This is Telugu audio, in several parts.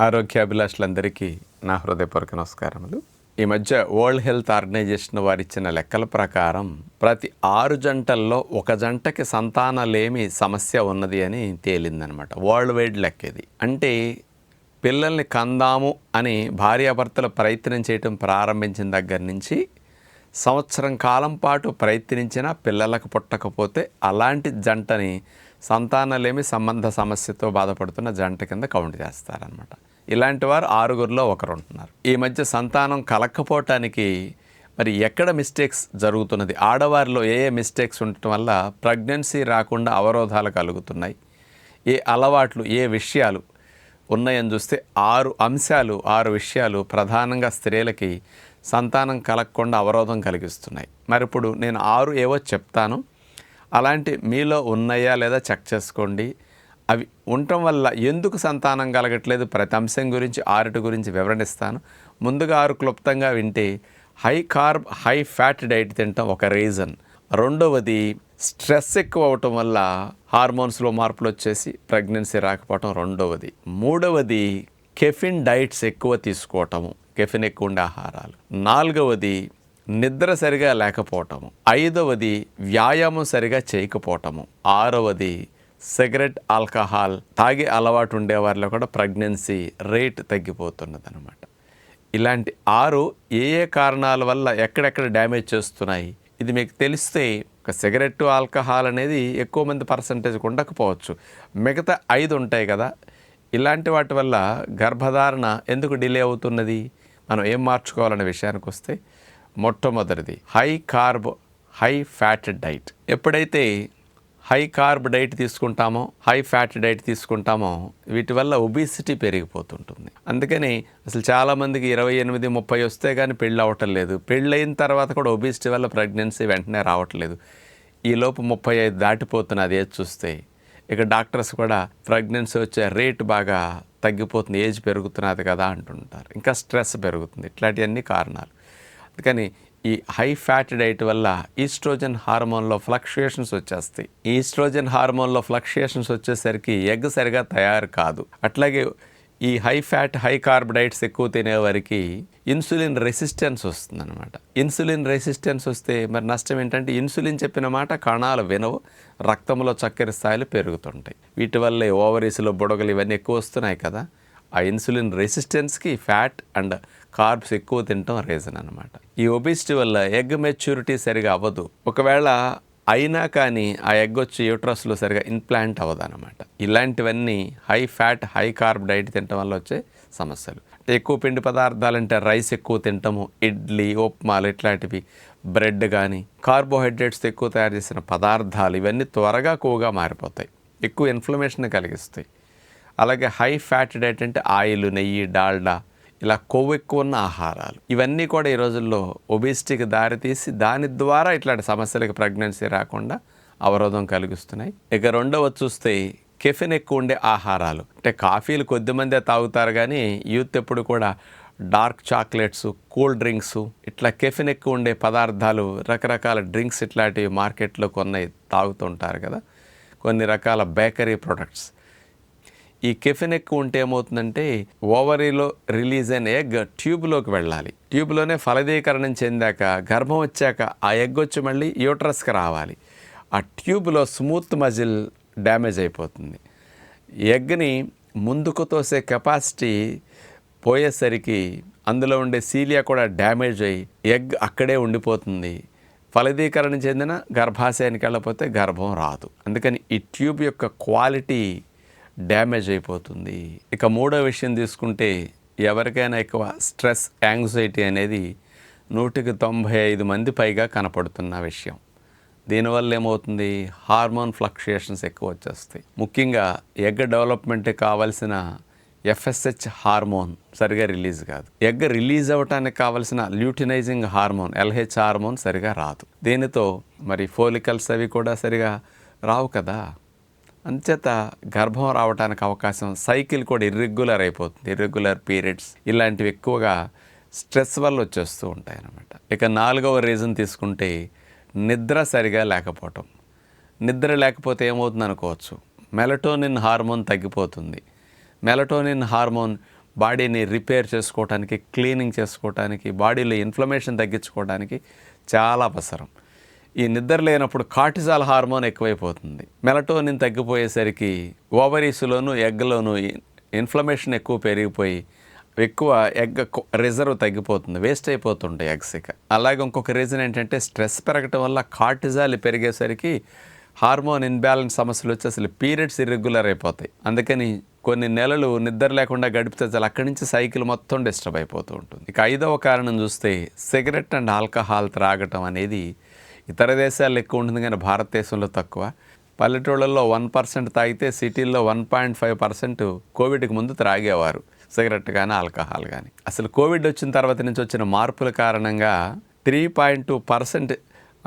ఆరోగ్యాభిలాషులందరికీ నా హృదయపూర్వక నమస్కారములు. ఈ మధ్య వరల్డ్ హెల్త్ ఆర్గనైజేషన్ వారు ఇచ్చిన లెక్కల ప్రకారం ప్రతి 6 జంటల్లో ఒక జంటకి సంతానలేమి సమస్య ఉన్నది అని తేలిందనమాట. వరల్డ్ వైడ్ లెక్క ఇది. అంటే పిల్లల్ని కందాము అని భార్యాభర్తలు ప్రయత్నం చేయటం ప్రారంభించిన దగ్గర నుంచి సంవత్సరం కాలం పాటు ప్రయత్నించినా పిల్లలకు పుట్టకపోతే అలాంటి జంటని సంతానలేమి సంబంధ సమస్యతో బాధపడుతున్న జంట కింద కౌంట్ చేస్తారనమాట. ఇలాంటి వారు 6గురిలో ఒకరు ఉంటున్నారు. ఈ మధ్య సంతానం కలక్కపోవటానికి మరి ఎక్కడ మిస్టేక్స్ జరుగుతున్నది, ఆడవారిలో ఏ మిస్టేక్స్ ఉండటం వల్ల ప్రెగ్నెన్సీ రాకుండా అవరోధాలు కలుగుతున్నాయి, ఏ అలవాట్లు ఏ విషయాలు ఉన్నాయని చూస్తే 6 విషయాలు ప్రధానంగా స్త్రీలకి సంతానం కలగకుండా అవరోధం కలిగిస్తున్నాయి. మరి ఇప్పుడు నేను 6 ఏవో చెప్తాను, అలాంటి మీలో ఉన్నాయా లేదా చెక్ చేసుకోండి. అవి ఉండటం వల్ల ఎందుకు సంతానం కలగట్లేదు ప్రతి అంశం గురించి 6 గురించి వివరణిస్తాను. ముందుగా 6 క్లుప్తంగా వింటే high carb high fat diet తినటం ఒక రీజన్. రెండవది స్ట్రెస్ ఎక్కువ అవటం వల్ల హార్మోన్స్లో మార్పులు వచ్చేసి ప్రెగ్నెన్సీ రాకపోవటం రెండవది. మూడవది కెఫిన్ డైట్స్ ఎక్కువ తీసుకోవటము, కెఫిన్ ఎక్కువ ఉండే ఆహారాలు. నాలుగవది నిద్ర సరిగా లేకపోవటము. ఐదవది వ్యాయామం సరిగా చేయకపోవటము. ఆరవది సిగరెట్ ఆల్కహాల్ తాగే అలవాటు ఉండేవారిలో కూడా ప్రెగ్నెన్సీ రేట్ తగ్గిపోతున్నది అనమాట. ఇలాంటి 6 ఏ కారణాల వల్ల ఎక్కడెక్కడ డ్యామేజ్ చేస్తున్నాయి ఇది మీకు తెలిస్తే, ఒక సిగరెట్ ఆల్కహాల్ అనేది ఎక్కువ మంది పర్సంటేజ్ ఉండకపోవచ్చు, మిగతా 5 ఉంటాయి కదా. ఇలాంటి వాటి వల్ల గర్భధారణ ఎందుకు డిలే అవుతున్నది, మనం ఏం మార్చుకోవాలనే విషయానికి వస్తే, మొట్టమొదటిది high carb high fat diet. ఎప్పుడైతే హై కార్బ్ డైట్ తీసుకుంటామో హై ఫ్యాట్ డైట్ తీసుకుంటామో వీటి వల్ల ఒబిసిటీ పెరిగిపోతుంటుంది. అందుకని అసలు చాలామందికి 28-30 వస్తే కానీ పెళ్ళి అవ్వటం లేదు. పెళ్ళైన తర్వాత కూడా ఒబిసిటీ వల్ల ప్రెగ్నెన్సీ వెంటనే రావట్లేదు. ఈలోపు 35 దాటిపోతున్నది ఏజ్ చూస్తే. ఇక డాక్టర్స్ కూడా ప్రెగ్నెన్సీ వచ్చే రేట్ బాగా తగ్గిపోతుంది, ఏజ్ పెరుగుతున్నది కదా అంటుంటారు. ఇంకా స్ట్రెస్ పెరుగుతుంది. ఇట్లాంటివన్నీ కారణాలు. అందుకని ఈ హై ఫ్యాట్ డైట్ వల్ల ఈస్ట్రోజన్ హార్మోన్లో ఫ్లక్చుయేషన్స్ వచ్చేస్తాయి. ఈస్ట్రోజన్ హార్మోన్లో ఫ్లక్చుయేషన్స్ వచ్చేసరికి ఎగ్ సరిగా తయారు కాదు. అట్లాగే ఈ high fat high carb diets ఎక్కువ తినేవారికి ఇన్సులిన్ రెసిస్టెన్స్ వస్తుందన్నమాట. ఇన్సులిన్ రెసిస్టెన్స్ వస్తే మరి నష్టం ఏంటంటే ఇన్సులిన్ చెప్పిన మాట కణాలు వినవు, రక్తంలో చక్కెర స్థాయిలు పెరుగుతుంటాయి. వీటి వల్లే ఓవరీస్లో బుడగలు ఇవన్నీ ఎక్కువ వస్తున్నాయి కదా. ఆ ఇన్సులిన్ రెసిస్టెన్స్కి ఫ్యాట్ అండ్ కార్బ్స్ ఎక్కువ తినటం రీజన్ అనమాట. ఈ ఒబిసిటీ వల్ల ఎగ్ మెచ్యూరిటీ సరిగా అవ్వదు. ఒకవేళ అయినా కానీ ఆ ఎగ్ వచ్చి యూట్రస్లో సరిగా ఇంప్లాంట్ అవ్వదు అనమాట. ఇలాంటివన్నీ high fat high carb diet తినటం వల్ల వచ్చే సమస్యలు. ఎక్కువ పిండి పదార్థాలంటే రైస్ ఎక్కువ తినటము, ఇడ్లీ ఉప్మాలు ఇట్లాంటివి, బ్రెడ్ కానీ కార్బోహైడ్రేట్స్ ఎక్కువ తయారు చేసిన పదార్థాలు ఇవన్నీ త్వరగా కొవ్వుగా మారిపోతాయి, ఎక్కువ ఇన్ఫ్లమేషన్ కలిగిస్తాయి. అలాగే హై ఫ్యాట్ డైట్ అంటే ఆయిల్, నెయ్యి, డాల్డా ఇలా కొవ్వు ఎక్కువ ఉన్న ఆహారాలు ఇవన్నీ కూడా ఈ రోజుల్లో ఒబిసిటీకి దారితీసి దాని ద్వారా ఇట్లాంటి సమస్యలకు ప్రెగ్నెన్సీ రాకుండా అవరోధం కలిగిస్తున్నాయి. ఇక రెండవ చూస్తే కెఫిన్ ఎక్కువ ఉండే ఆహారాలు. అంటే కాఫీలు కొద్దిమందే తాగుతారు కానీ యూత్ ఎప్పుడు కూడా డార్క్ చాక్లెట్స్, కూల్ డ్రింక్స్ ఇట్లా కెఫిన్ ఎక్కువ ఉండే పదార్థాలు, రకరకాల డ్రింక్స్ ఇట్లాంటివి మార్కెట్లో కొన్ని తాగుతుంటారు కదా. కొన్ని రకాల బేకరీ ప్రొడక్ట్స్. ఈ కెఫిన్ ఎక్కువ ఉంటే ఏమవుతుందంటే ఓవరీలో రిలీజ్ అయిన ఎగ్ ట్యూబ్లోకి వెళ్ళాలి. ట్యూబ్లోనే ఫలదీకరణం చెందాక గర్భం వచ్చాక ఆ ఎగ్ వచ్చి మళ్ళీ యూట్రస్కి రావాలి. ఆ ట్యూబ్లో స్మూత్ మజిల్ డ్యామేజ్ అయిపోతుంది. ఎగ్ని ముందుకు తోసే కెపాసిటీ పోయేసరికి అందులో ఉండే సీలియా కూడా డ్యామేజ్ అయ్యి ఎగ్ అక్కడే ఉండిపోతుంది. ఫలదీకరణ చెందిన గర్భాశయానికి వెళ్ళకపోతే గర్భం రాదు. అందుకని ఈ ట్యూబ్ యొక్క క్వాలిటీ డ్యామేజ్ అయిపోతుంది. ఇక మూడో విషయం తీసుకుంటే ఎవరికైనా ఎక్కువ స్ట్రెస్, యాంగ్జైటీ అనేది 195 మంది పైగా కనపడుతున్న విషయం. దీనివల్ల ఏమవుతుంది, హార్మోన్ ఫ్లక్చుయేషన్స్ ఎక్కువ వచ్చేస్తాయి. ముఖ్యంగా ఎగ్ డెవలప్మెంట్కి కావాల్సిన FSH హార్మోన్ సరిగా రిలీజ్ కాదు. ఎగ్ రిలీజ్ అవ్వటానికి కావాల్సిన ల్యూటినైజింగ్ హార్మోన్ LH హార్మోన్ సరిగా రాదు. దీనితో మరి ఫోలికల్స్ అవి కూడా సరిగా రావు కదా. అంచేత గర్భం రావడానికి అవకాశం, సైకిల్ కూడా ఇర్రెగ్యులర్ అయిపోతుంది. ఇర్రెగ్యులర్ పీరియడ్స్ ఇలాంటివి ఎక్కువగా స్ట్రెస్ వల్ల వచ్చేస్తూ ఉంటాయి అన్నమాట. ఇక నాలుగవ రీజన్ తీసుకుంటే నిద్ర సరిగా లేకపోవటం. నిద్ర లేకపోతే ఏమవుతుంది అనుకోవచ్చు, మెలటోనిన్ హార్మోన్ తగ్గిపోతుంది. మెలటోనిన్ హార్మోన్ బాడీని రిపేర్ చేసుకోవడానికి, క్లీనింగ్ చేసుకోవడానికి, బాడీలో ఇన్ఫ్లమేషన్ తగ్గించుకోవడానికి చాలా అవసరం. ఈ నిద్ర లేనప్పుడు కార్టిజాల్ హార్మోన్ ఎక్కువైపోతుంది. మెలటోనిన్ తగ్గిపోయేసరికి ఓవరీస్లోను ఎగ్లోను ఇన్ఫ్లమేషన్ ఎక్కువ పెరిగిపోయి ఎక్కువ ఎగ్ రిజర్వ్ తగ్గిపోతుంది, వేస్ట్ అయిపోతుంటాయి ఎగ్స్. అలాగే ఇంకొక రీజన్ ఏంటంటే స్ట్రెస్ పెరగటం వల్ల కార్టిజాల్ పెరిగేసరికి హార్మోన్ ఇన్బ్యాలెన్స్ సమస్యలు వచ్చి అసలు పీరియడ్స్ ఇర్రెగ్యులర్ అయిపోతాయి. అందుకని కొన్ని నెలలు నిద్ర లేకుండా గడిపితే చాలు అక్కడి నుంచి సైకిల్ మొత్తం డిస్టర్బ్ అయిపోతూ ఉంటుంది. ఇక 5వ కారణం చూస్తే సిగరెట్ అండ్ ఆల్కహాల్ త్రాగటం అనేది ఇతర దేశాల్లో ఎక్కువ ఉంటుంది కానీ భారతదేశంలో తక్కువ. పల్లెటూళ్ళల్లో 1% తాగితే సిటీల్లో 1.5% కోవిడ్కి ముందు త్రాగేవారు సిగరెట్ కానీ ఆల్కహాల్ కానీ. అసలు కోవిడ్ వచ్చిన తర్వాత నుంచి వచ్చిన మార్పుల కారణంగా 3.2%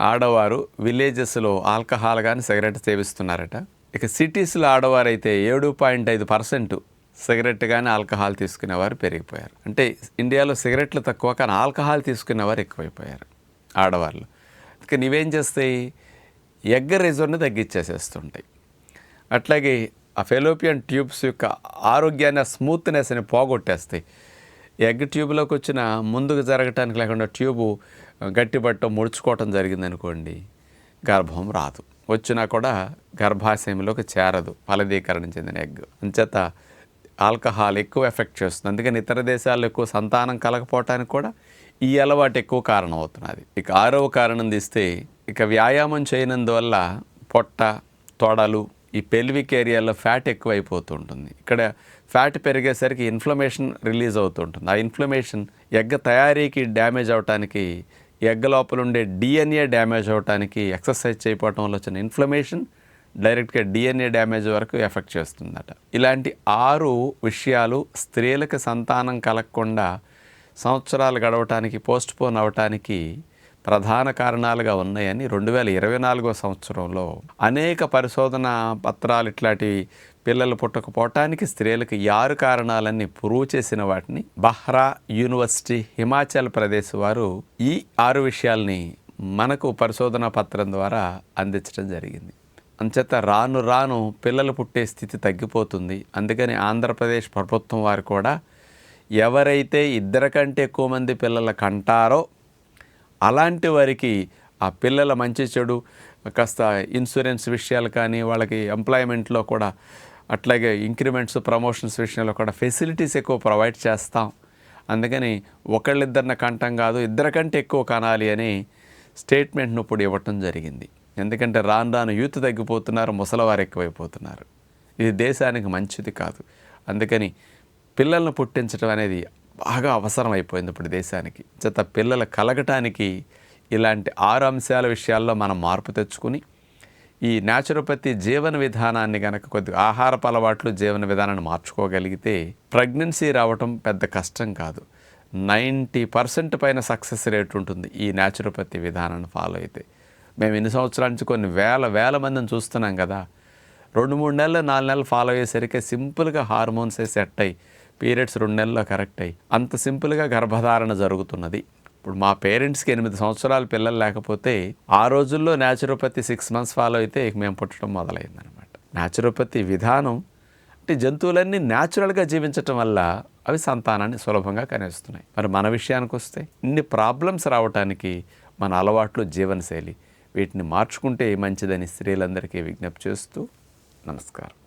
ఆడవారు విలేజెస్లో ఆల్కహాల్ కానీ సిగరెట్ సేవిస్తున్నారట. ఇక సిటీస్లో ఆడవారు అయితే 7.5% సిగరెట్ కానీ ఆల్కహాల్ తీసుకునేవారు పెరిగిపోయారు. అంటే ఇండియాలో సిగరెట్లు తక్కువ కానీ ఆల్కహాల్ తీసుకునేవారు ఎక్కువైపోయారు ఆడవాళ్ళు. ఇక నీవేం చేస్తాయి, ఎగ్ రిజర్వ్ని తగ్గించేసేస్తుంటాయి. అట్లాగే ఆ ఫెలోపియన్ ట్యూబ్స్ యొక్క ఆరోగ్యాన్ని, ఆ స్మూత్నెస్ని పోగొట్టేస్తాయి. ఎగ్ ట్యూబ్లోకి వచ్చిన ముందుకు జరగటానికి లేకుండా ట్యూబు గట్టిపట్టడం, ముడుచుకోవటం జరిగిందనుకోండి, గర్భం రాదు. వచ్చినా కూడా గర్భాశయంలోకి చేరదు ఫలదీకరణ చెందిన ఎగ్. అంచేత ఆల్కహాల్ ఎక్కువ ఎఫెక్ట్ చేస్తుంది. అందుకని ఇతర దేశాల్లో ఎక్కువ సంతానం కలగపోవటానికి కూడా ఈ అలవాటు ఎక్కువ కారణం అవుతున్నది. ఇక 6వ కారణం తీస్తే ఇక వ్యాయామం చేయనందువల్ల పొట్ట, తొడలు, ఈ పెల్విక్ ఏరియాలో ఫ్యాట్ ఎక్కువ అయిపోతుంటుంది. ఇక్కడ ఫ్యాట్ పెరిగేసరికి ఇన్ఫ్లమేషన్ రిలీజ్ అవుతుంటుంది. ఆ ఇన్ఫ్లమేషన్ ఎగ్ తయారీకి డ్యామేజ్ అవటానికి, ఎగ్ లోపల ఉండే డిఎన్ఏ డ్యామేజ్ అవటానికి ఎక్సర్సైజ్ చేయకపోవటం వల్ల వచ్చిన ఇన్ఫ్లమేషన్ డైరెక్ట్గా డిఎన్ఏ డ్యామేజ్ వరకు ఎఫెక్ట్ చేస్తుందట. ఇలాంటి 6 విషయాలు స్త్రీలకు సంతానం కలగకుండా సంవత్సరాలు గడవటానికి, పోస్ట్పోన్ అవటానికి ప్రధాన కారణాలుగా ఉన్నాయని 2024వ సంవత్సరంలో అనేక పరిశోధన పత్రాలు ఇట్లాంటి పిల్లలు పుట్టకపోవటానికి స్త్రీలకు 6 కారణాలన్నీ ప్రూవ్ చేసిన వాటిని బహ్రా యూనివర్సిటీ హిమాచల్ ప్రదేశ్ వారు ఈ 6 విషయాల్ని మనకు పరిశోధన పత్రం ద్వారా అందించడం జరిగింది. అంచేత రాను రాను పిల్లలు పుట్టే స్థితి తగ్గిపోతుంది. అందుకని ఆంధ్రప్రదేశ్ ప్రభుత్వం వారు కూడా ఎవరైతే 2 కంటే ఎక్కువ మంది పిల్లలు కంటారో అలాంటి వారికి ఆ పిల్లల మంచి చెడు కాస్త ఇన్సూరెన్స్ విషయాలు కానీ, వాళ్ళకి ఎంప్లాయ్మెంట్లో కూడా అట్లాగే ఇంక్రిమెంట్స్, ప్రమోషన్స్ విషయంలో కూడా ఫెసిలిటీస్ ఎక్కువ ప్రొవైడ్ చేస్తాం. అందుకని ఒకళ్ళిద్దరిని కంటం కాదు, 2 కంటే ఎక్కువ కనాలి అని స్టేట్మెంట్ను ఇప్పుడు ఇవ్వటం జరిగింది. ఎందుకంటే రాను రాను యూత్ తగ్గిపోతున్నారు, ముసలివారు ఎక్కువైపోతున్నారు. ఇది దేశానికి మంచిది కాదు. అందుకని పిల్లలను పుట్టించడం అనేది బాగా అవసరం అయిపోయింది ఇప్పుడు దేశానికి. చేత పిల్లలు కలగటానికి ఇలాంటి 6 అంశాల విషయాల్లో మనం మార్పు తెచ్చుకుని ఈ న్యాచురోపతి జీవన విధానాన్ని కనుక కొద్దిగా ఆహారపు అలవాట్లు, జీవన విధానాన్ని మార్చుకోగలిగితే ప్రెగ్నెన్సీ రావటం పెద్ద కష్టం కాదు. 90% పైన సక్సెస్ రేట్ ఉంటుంది ఈ న్యాచురోపతి విధానాన్ని ఫాలో అయితే. మేము ఇన్ని సంవత్సరాల నుంచి కొన్ని వేల మందిని చూస్తున్నాం కదా. 2-3 నెలలు 4 నెలలు ఫాలో అయ్యేసరికి సింపుల్గా హార్మోన్స్ సెట్ అయ్యి పీరియడ్స్ 2 నెలల్లో కరెక్ట్ అయ్యి అంత సింపుల్గా గర్భధారణ జరుగుతున్నది. ఇప్పుడు మా పేరెంట్స్కి 8 సంవత్సరాల పిల్లలు లేకపోతే ఆ రోజుల్లో న్యాచురోపతి 6 మంత్స్ ఫాలో అయితే మేము పుట్టడం మొదలైందనమాట. న్యాచురోపతి విధానం అంటే జంతువులన్నీ న్యాచురల్గా జీవించటం వల్ల అవి సంతానాన్ని సులభంగా కనేస్తున్నాయి. మరి మన విషయానికి వస్తే ఇన్ని ప్రాబ్లమ్స్ రావటానికి మన అలవాట్లు, జీవనశైలి వీటిని మార్చుకుంటే మంచిదని స్త్రీలందరికీ విజ్ఞప్తి చేస్తూ నమస్కారం.